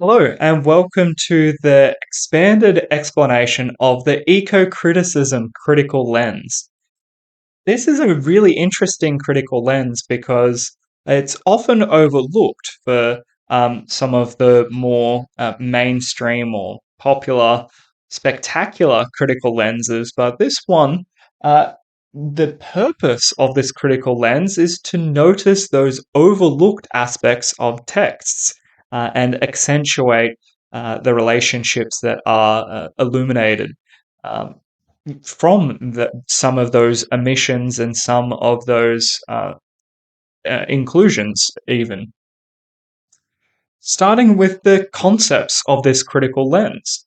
Hello, and welcome to the expanded explanation of the eco-criticism critical lens. This is a really interesting critical lens because it's often overlooked for some of the more mainstream or popular, spectacular critical lenses. But this one, uh, the purpose of this critical lens is to notice those overlooked aspects of texts and accentuate the relationships that are illuminated. Um, from some of those emissions and some of those inclusions, even. Starting with the concepts of this critical lens.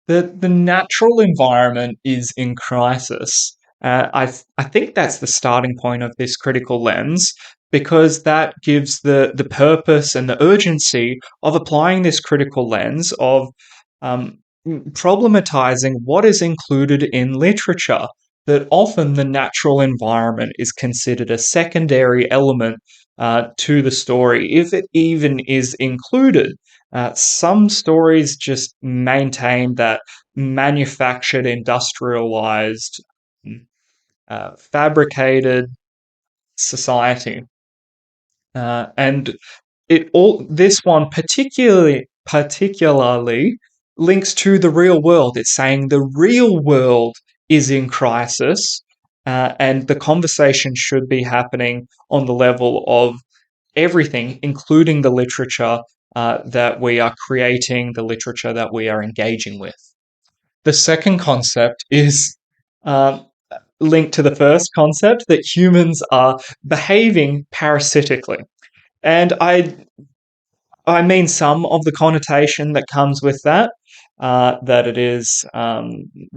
The natural environment is in crisis. I think that's the starting point of this critical lens because that gives the purpose and the urgency of applying this critical lens of um, problematizing what is included in literature. That often the natural environment is considered a secondary element to the story, if it even is included. Some stories just maintain that manufactured, industrialized, fabricated society, and it all this one particularly links to the real world. It's saying the real world is in crisis, and the conversation should be happening on the level of everything, including the literature that we are creating, the literature that we are engaging with. The second concept is um, linked to the first concept that humans are behaving parasitically. And I mean some of the connotation that comes with that, that it is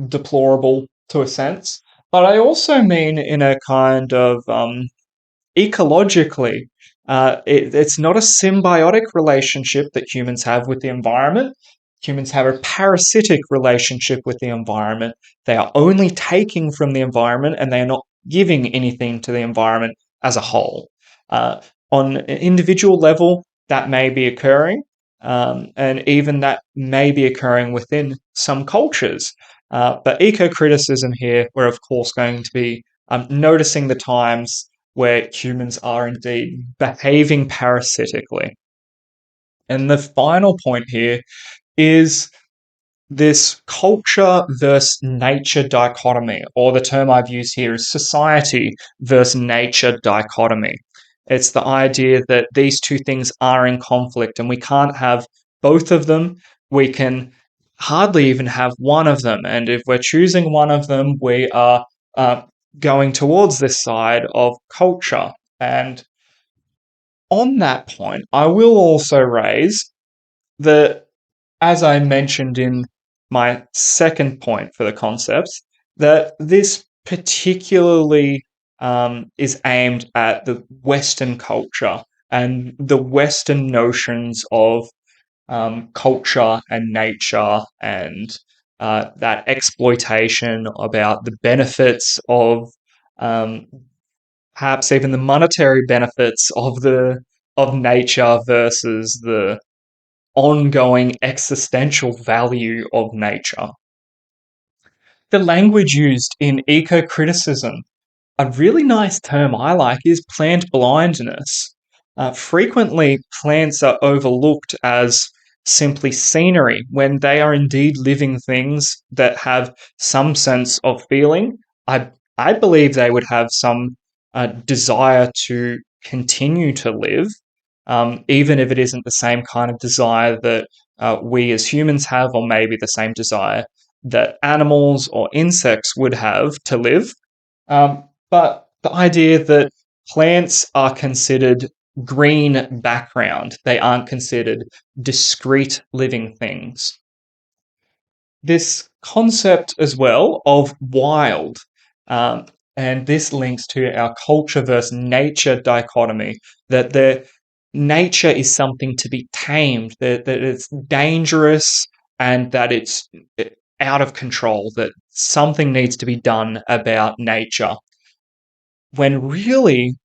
deplorable to a sense. But I also mean in a kind of ecologically, it's not a symbiotic relationship that humans have with the environment. Humans have a parasitic relationship with the environment. They are only taking from the environment and they are not giving anything to the environment as a whole. Uh, on an individual level, that may be occurring, and even that may be occurring within some cultures. But eco criticism here, we're of course going to be noticing the times where humans are indeed behaving parasitically. And the final point here is this culture versus nature dichotomy, or the term I've used here is society versus nature dichotomy. It's the idea that these two things are in conflict and we can't have both of them. We can hardly even have one of them. And if we're choosing one of them, we are uh, going towards this side of culture. And on that point, I will also raise that, as I mentioned in my second point for the concepts, that this particularly is aimed at the Western culture and the Western notions of culture and nature and that exploitation about the benefits of um, perhaps even the monetary benefits of nature versus the ongoing existential value of nature. The language used in eco criticism, a really nice term I like is plant blindness. Frequently, plants are overlooked as simply scenery when they are indeed living things that have some sense of feeling. I believe they would have some desire to continue to live, even if it isn't the same kind of desire that we as humans have, or maybe the same desire that animals or insects would have to live. But the idea that plants are considered green background, they aren't considered discrete living things. This concept as well of wild, um, and this links to our culture versus nature dichotomy, that the nature is something to be tamed, that it's dangerous and that it's out of control, that something needs to be done about nature. When really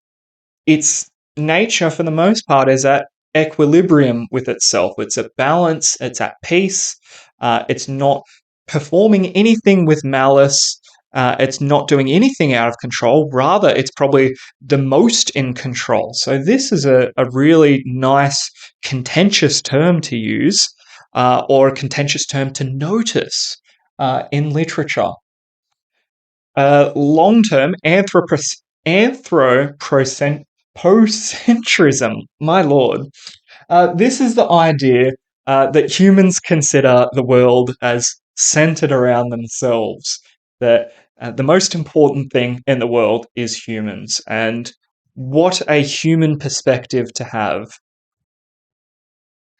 it's nature for the most part is at equilibrium with itself. It's at balance, it's at peace, it's not performing anything with malice, it's not doing anything out of control. Rather, it's probably the most in control. So, this is a really nice, contentious term to use, or a contentious term to notice in literature. Long term anthropocentrism, my lord. This is the idea that humans consider the world as centered around themselves, that the most important thing in the world is humans, and what a human perspective to have.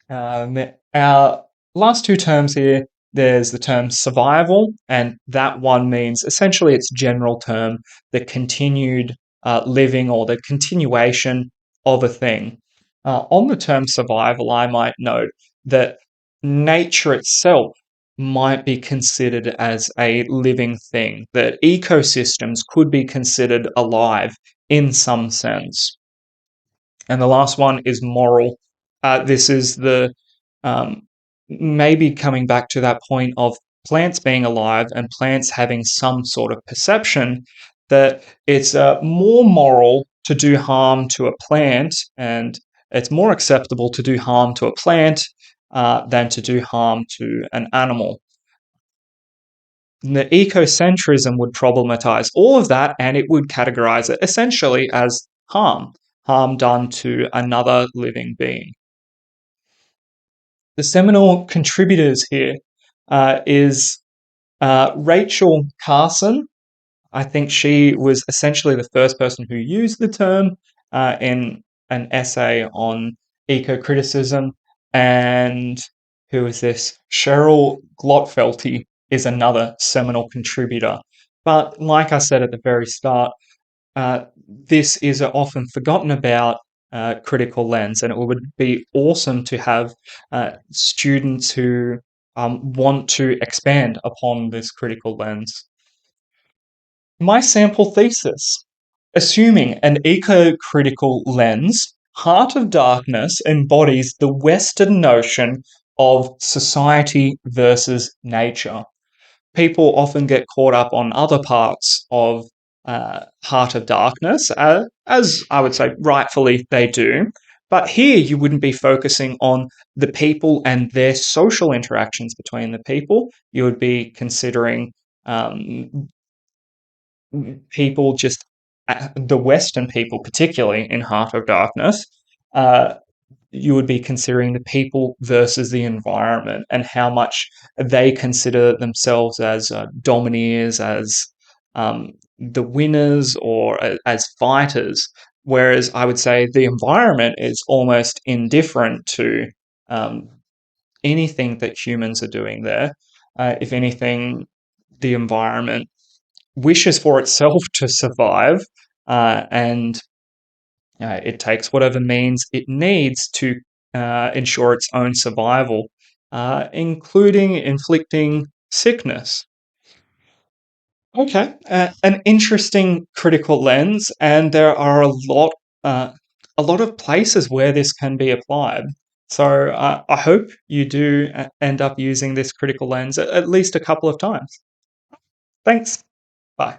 Our last two terms here, there's the term survival, and that one means essentially its general term, the continued living or the continuation of a thing. On the term survival, I might note that nature itself might be considered as a living thing, that ecosystems could be considered alive in some sense. And the last one is moral. This is the um, maybe coming back to that point of plants being alive and plants having some sort of perception that it's more moral to do harm to a plant, and it's more acceptable to do harm to a plant than to do harm to an animal. The ecocentrism would problematize all of that, and it would categorize it essentially as harm done to another living being. The seminal contributors here is Rachel Carson. I think she was essentially the first person who used the term in an essay on ecocriticism. And who is this? Cheryl Glotfelty is another seminal contributor. But like I said at the very start, this is an often forgotten about critical lens, and it would be awesome to have students who want to expand upon this critical lens. My sample thesis: assuming an eco-critical lens, Heart of Darkness embodies the Western notion of society versus nature. People often get caught up on other parts of Heart of Darkness, as I would say rightfully they do. But here you wouldn't be focusing on the people and their social interactions between the people. You would be considering people just the Western people, particularly in Heart of Darkness. Uh, you would be considering the people versus the environment and how much they consider themselves as domineers, as the winners, or as fighters. Whereas I would say the environment is almost indifferent to um, anything that humans are doing there. If anything, the environment wishes for itself to survive, and it takes whatever means it needs to ensure its own survival, including inflicting sickness. Okay, an interesting critical lens, and there are a lot of places where this can be applied. So I hope you do end up using this critical lens at least a couple of times. Thanks. Bye.